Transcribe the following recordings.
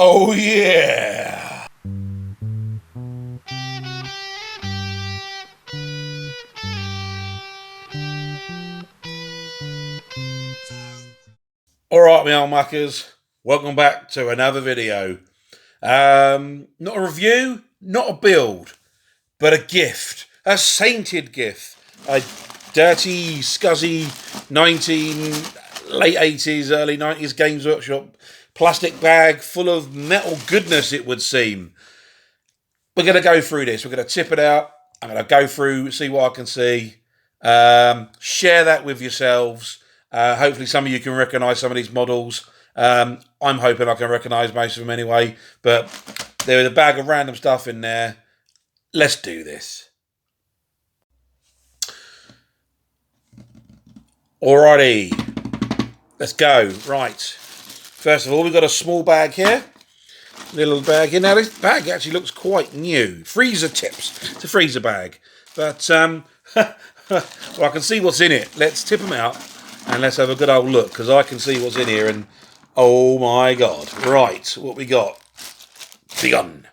Oh yeah! Alright, my old muckers, welcome back to another video. Not a review, not a build, but a gift. A sainted gift. A dirty, scuzzy late 80s, early 90s Games Workshop plastic bag full of metal goodness, it would seem. We're going to go through this. We're going to tip it out. I'm going to go through, see what I can see. Share that with yourselves. Hopefully some of you can recognise some of these models. I'm hoping I can recognise most of them anyway. But there is a bag of random stuff in there. Let's do this. Alrighty. Let's go. Right. First of all, we've got a small bag here. Little bag here. Now, this bag actually looks quite new. Freezer tips. It's a freezer bag. But, well, I can see what's in it. Let's tip them out and let's have a good old look, because I can see what's in here and, oh my God. Right, what we got? Begun.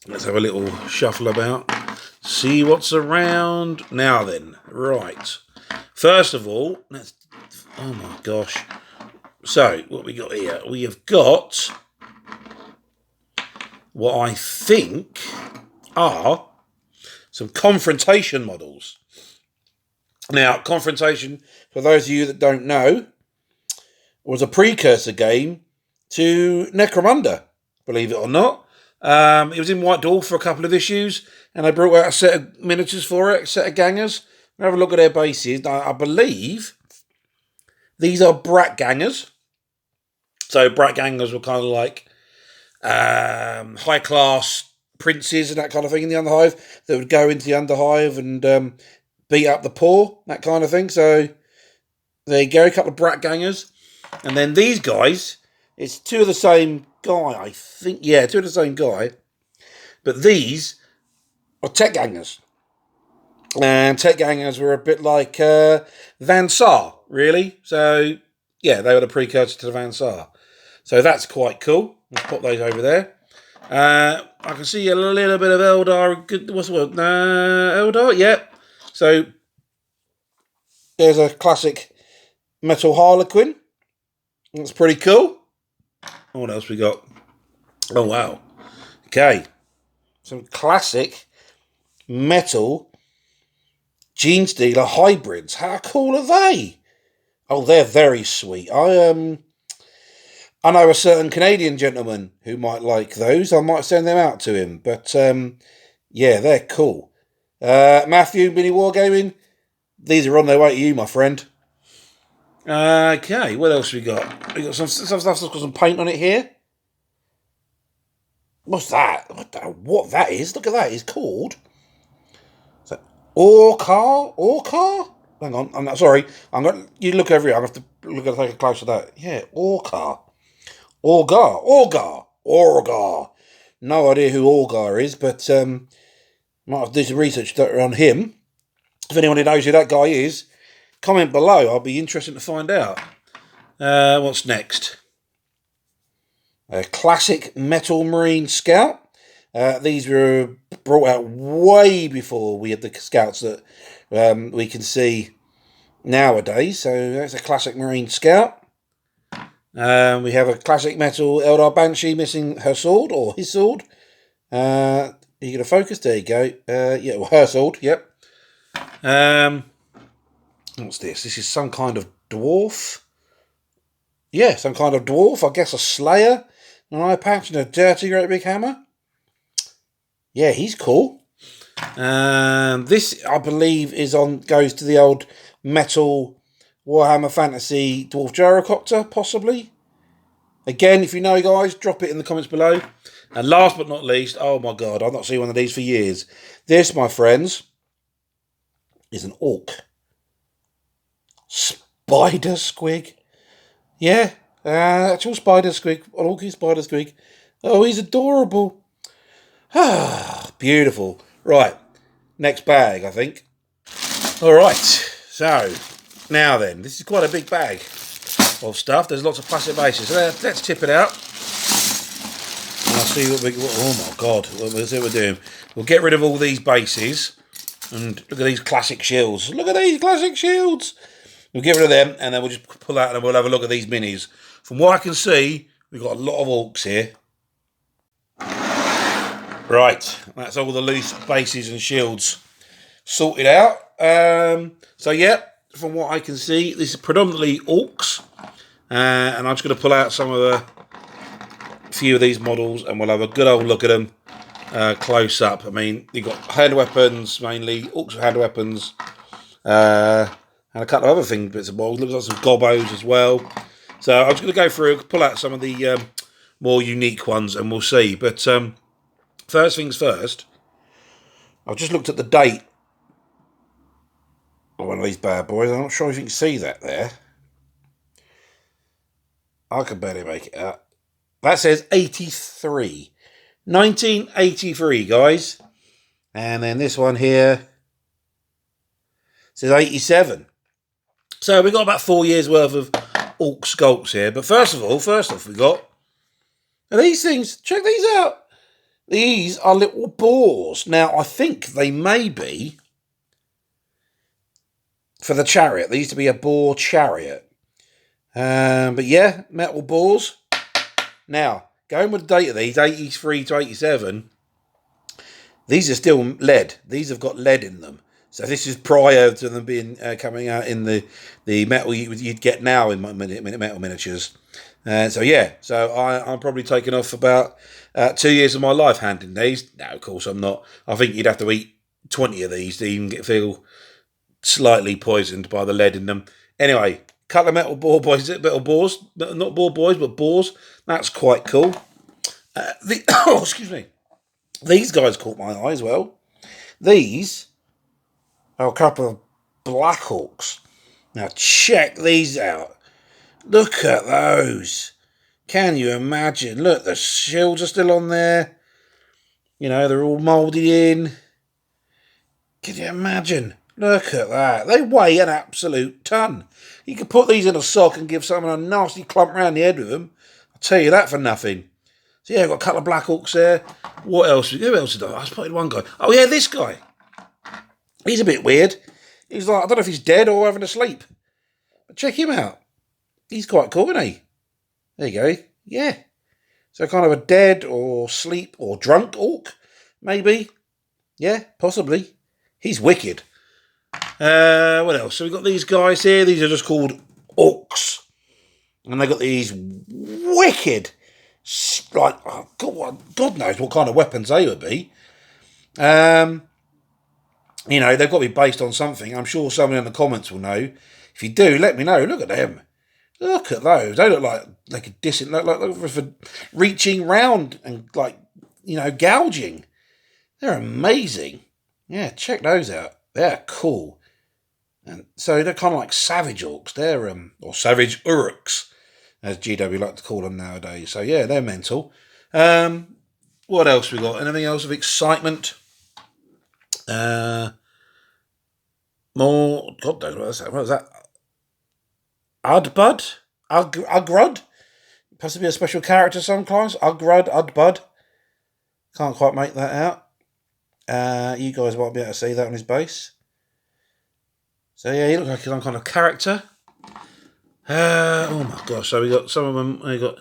Let's have a little shuffle about. See what's around. Now then, right. First of all, let's, oh my gosh. So, what we got here? We have got what I think are some confrontation models. Now, confrontation, for those of you that don't know, was a precursor game to Necromunda, believe it or not. It was in White Dwarf for a couple of issues, and I brought out a set of miniatures for it, a set of gangers. Have a look at their bases. Now, I believe these are brat gangers. So brat gangers were kind of like high class princes and that kind of thing in the Underhive that would go into the Underhive and beat up the poor, that kind of thing. So there you go, a couple of brat gangers. And then these guys, it's two of the same guy, I think. Yeah, two of the same guy. But these are tech gangers. And tech gangers were a bit like Van Saar, really. So, yeah, they were the precursor to the Van Saar. So that's quite cool. Let's pop those over there. I can see a little bit of Eldar. What's the word? Eldar, yep. So there's a classic metal Harlequin. That's pretty cool. What else we got? Oh, wow. Okay. Some classic metal Gene Stealer hybrids. How cool are they? Oh, they're very sweet. I know a certain Canadian gentleman who might like those. I might send them out to him. But, yeah, they're cool. Matthew, Mini Wargaming, these are on their way to you, my friend. Okay, what else we got? We got some stuff that's got some paint on it here. What's that? I don't know what that is. Look at that. It's called Orcar? Hang on. I'm not sorry. You look over here. I'm going to have to look at take a closer at that. Yeah, Orcar. Orgar. No idea who Orgar is, but might have to do some research on him. If anyone knows who that guy is, comment below. I'll be interested to find out. What's next? A classic metal marine scout. These were brought out way before we had the scouts that we can see nowadays. So that's a classic marine scout. We have a classic metal Eldar Banshee missing her sword, or his sword. Are you going to focus? There you go. Yeah, well, her sword, yep. What's this? This is some kind of dwarf. Yeah, some kind of dwarf. I guess a slayer. An eye patch and a dirty great big hammer. Yeah, he's cool. This, I believe, goes to the old metal Warhammer Fantasy Dwarf Gyrocopter, possibly. Again, if you know, guys, drop it in the comments below. And last but not least, oh my God, I've not seen one of these for years. This, my friends, is an orc. Spider squig. Yeah, actual spider squig. An orky spider squig. Oh, he's adorable. Ah, beautiful. Right, next bag, I think. All right, so now then, this is quite a big bag of stuff. There's lots of plastic bases. So let's tip it out. I'll see what oh my god, what we're doing. We'll get rid of all these bases, and look at these classic shields. Look at these classic shields. We'll get rid of them, and then we'll just pull out and we'll have a look at these minis. From what I can see, we've got a lot of orcs here. Right, that's all the loose bases and shields sorted out. So yeah, from what I can see, this is predominantly orcs, and I'm just going to pull out some of the few of these models, and we'll have a good old look at them close up. I mean, you've got hand weapons mainly, orcs with hand weapons, and a couple of other things, bits of models. Looks like some gobos as well. So I'm just going to go through, pull out some of the more unique ones, and we'll see. But first things first, I've just looked at the date of one of these bad boys. I'm not sure if you can see that there. I can barely make it out. That says 83. 1983, guys. And then this one here says 87. So we've got about 4 years worth of orc sculpts here. But first off, we got these things. Check these out. These are little boars. Now, I think they may be for the chariot. They used to be a boar chariot. But yeah, metal boars. Now, going with the date of these, 83 to 87, these are still lead. These have got lead in them. So this is prior to them being coming out in the metal you'd get now in metal miniatures. So yeah, I'm probably taking off about 2 years of my life handling these. No, of course I'm not. I think you'd have to eat 20 of these to even feel slightly poisoned by the lead in them. Anyway, couple of metal boars, not boar boys, but boars. That's quite cool. Excuse me. These guys caught my eye as well. These are a couple of Black Hawks. Now check these out. Look at those. Can you imagine? Look, the shields are still on there. You know, they're all moulded in. Can you imagine? Look at that. They weigh an absolute ton. You could put these in a sock and give someone a nasty clump round the head with them. I'll tell you that for nothing. So yeah, I've got a couple of Black Hawks there. What else? Who else did I spotted one guy. Oh yeah, this guy. He's a bit weird. He's like, I don't know if he's dead or having a sleep. But check him out. He's quite cool, isn't he? There you go. Yeah. So kind of a dead or sleep or drunk orc, maybe. Yeah, possibly. He's wicked. What else? So we've got these guys here. These are just called orcs. And they've got these wicked, like, oh God knows what kind of weapons they would be. You know, they've got to be based on something. I'm sure someone in the comments will know. If you do, let me know. Look at them. Look at those. They look like they could look for reaching round and, like, you know, gouging. They're amazing. Yeah, check those out. They're cool. And so they're kind of like savage orcs. They're or savage uruks, as GW like to call them nowadays. So yeah, they're mental. What else we got? Anything else of excitement? More. God knows what was that? Udbud? Ugrud? Possibly a special character sometimes. Ugrud, Udbud. Can't quite make that out. You guys might be able to see that on his base. So yeah, he looks like some kind of character. Oh my gosh, so we got some of them. We got.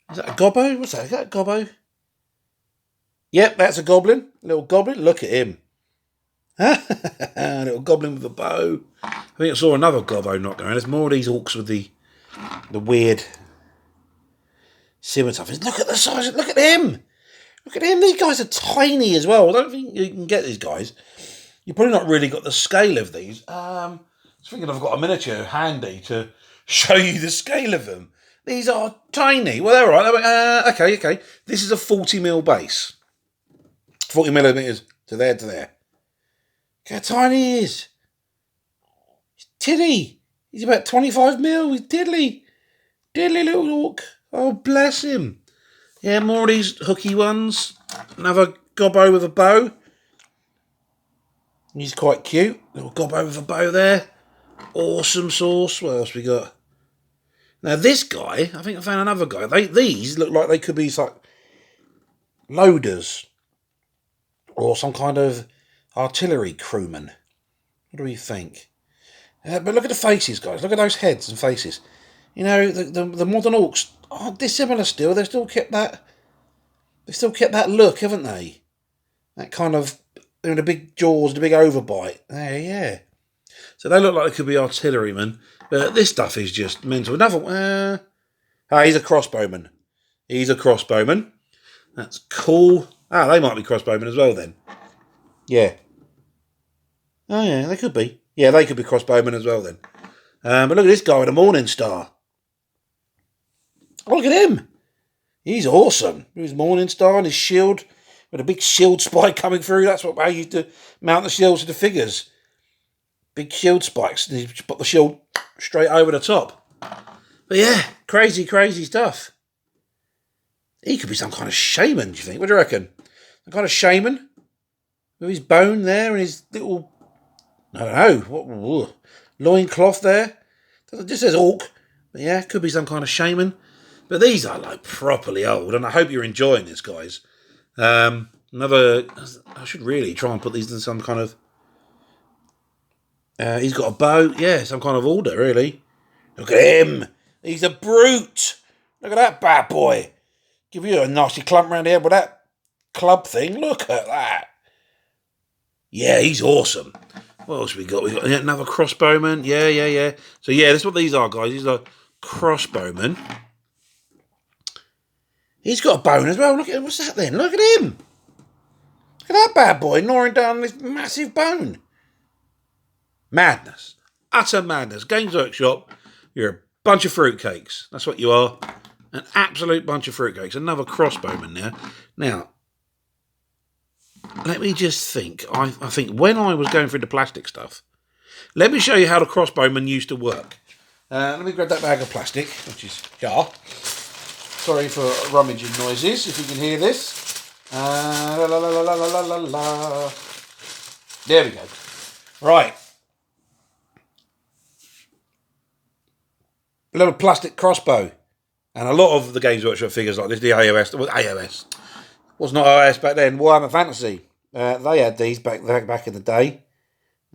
Is that a gobbo? What's that? Is that a gobbo? Yep, that's a goblin. A little goblin. Look at him. A little goblin with a bow. I think I saw another gobbo knocking around. There's more of these orcs with the weird scimitars. Look at the size. Look at him. Look at him. These guys are tiny as well. I don't think you can get these guys. You've probably not really got the scale of these. I was thinking I've got a miniature handy to show you the scale of them. These are tiny. Well, they're all right. Okay. This is a 40mm base. 40mm to there. Look how tiny he is. He's tiddy. He's about 25mm. He's diddly. Diddly little orc. Oh, bless him. Yeah, more of these hooky ones. Another gobbo with a bow. He's quite cute. Little gobbo with a bow there. Awesome sauce. What else we got? Now this guy, I think I found another guy. These look like they could be like loaders, or some kind of artillery crewman. What do we think? But look at the faces, guys. Look at those heads and faces. You know, the modern orcs aren't dissimilar still. They've still kept that look, haven't they? That kind of, you know, the big jaws, the big overbite. Yeah. So they look like they could be artillerymen. But this stuff is just mental. Another, he's a crossbowman. That's cool. They might be crossbowmen as well then. Yeah. Oh yeah, they could be. Yeah, they could be crossbowmen as well then. But look at this guy with a Morning Star. Oh, look at him. He's awesome. With his Morning Star and his shield, with a big shield spike coming through. That's how you used to mount the shields to the figures. Big shield spikes. And you put the shield straight over the top. But yeah, crazy stuff. He could be some kind of shaman, do you think? What do you reckon? Some kind of shaman? With his bone there and his little, I don't know, loincloth there. It just says orc. But yeah, could be some kind of shaman. But these are like properly old, and I hope you're enjoying this, guys. I should really try and put these in some kind of, he's got a bow, yeah, some kind of order, really. Look at him. He's a brute. Look at that bad boy. Give you a nasty clump around here with that club thing. Look at that. Yeah, he's awesome. What else we got? We got another crossbowman. Yeah. So yeah, that's what these are, guys. These are crossbowmen. He's got a bone as well. Look at him. What's that then? Look at him. Look at that bad boy gnawing down this massive bone. Madness. Utter madness. Games Workshop, you're a bunch of fruitcakes. That's what you are. An absolute bunch of fruitcakes. Another crossbowman there. Now, let me just think. I think when I was going through the plastic stuff, let me show you how the crossbowman used to work. Let me grab that bag of plastic, which is jar. Sorry for rummaging noises, if you can hear this. La, la, la, la, la, la, la. There we go. Right. A little plastic crossbow. And a lot of the Games Workshop figures like this, the AOS, was not AOS back then, Warhammer Fantasy. They had these back in the day.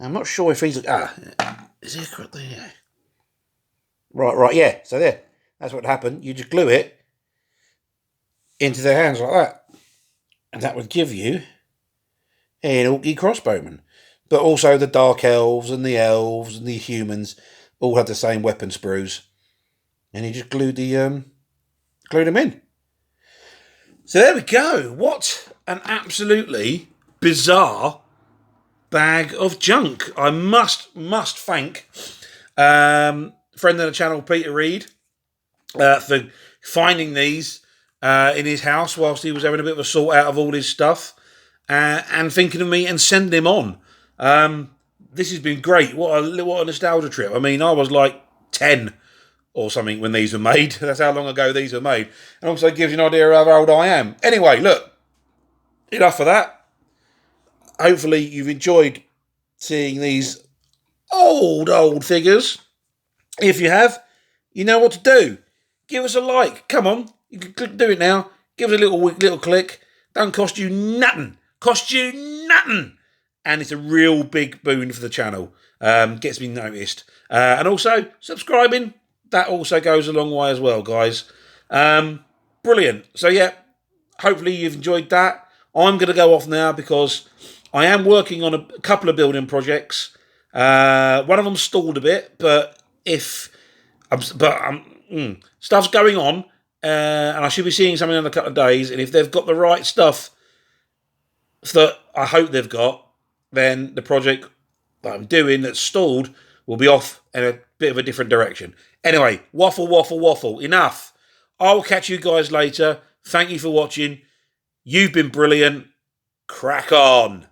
I'm not sure if he's... is he correct there? Right, yeah. So there. That's what happened. You just glue it into their hands like that. And that would give you an orky crossbowman. But also the Dark Elves and the humans all had the same weapon sprues. And you just glued them in. So there we go. What an absolutely bizarre bag of junk. I must thank friend of the channel, Peter Reed, for finding these in his house whilst he was having a bit of a sort out of all his stuff and thinking of me and sending him on. This has been great. What a nostalgia trip. I mean, I was like 10 or something when these were made. That's how long ago these were made. And also gives you an idea of how old I am. Anyway, look, enough of that. Hopefully you've enjoyed seeing these old figures. If you have, you know what to do. Give us a like. Come on, you can do it now. Give us a little click. Don't cost you nothing. And it's a real big boon for the channel. Gets me noticed. And also, subscribing. That also goes a long way as well, guys. Brilliant. So, yeah, hopefully you've enjoyed that. I'm going to go off now because I am working on a couple of building projects. One of them stalled a bit, but stuff's going on, and I should be seeing something in a couple of days. And if they've got the right stuff that I hope they've got, then the project that I'm doing that's stalled will be off in a bit of a different direction. Anyway, waffle. Enough. I'll catch you guys later. Thank you for watching. You've been brilliant. Crack on.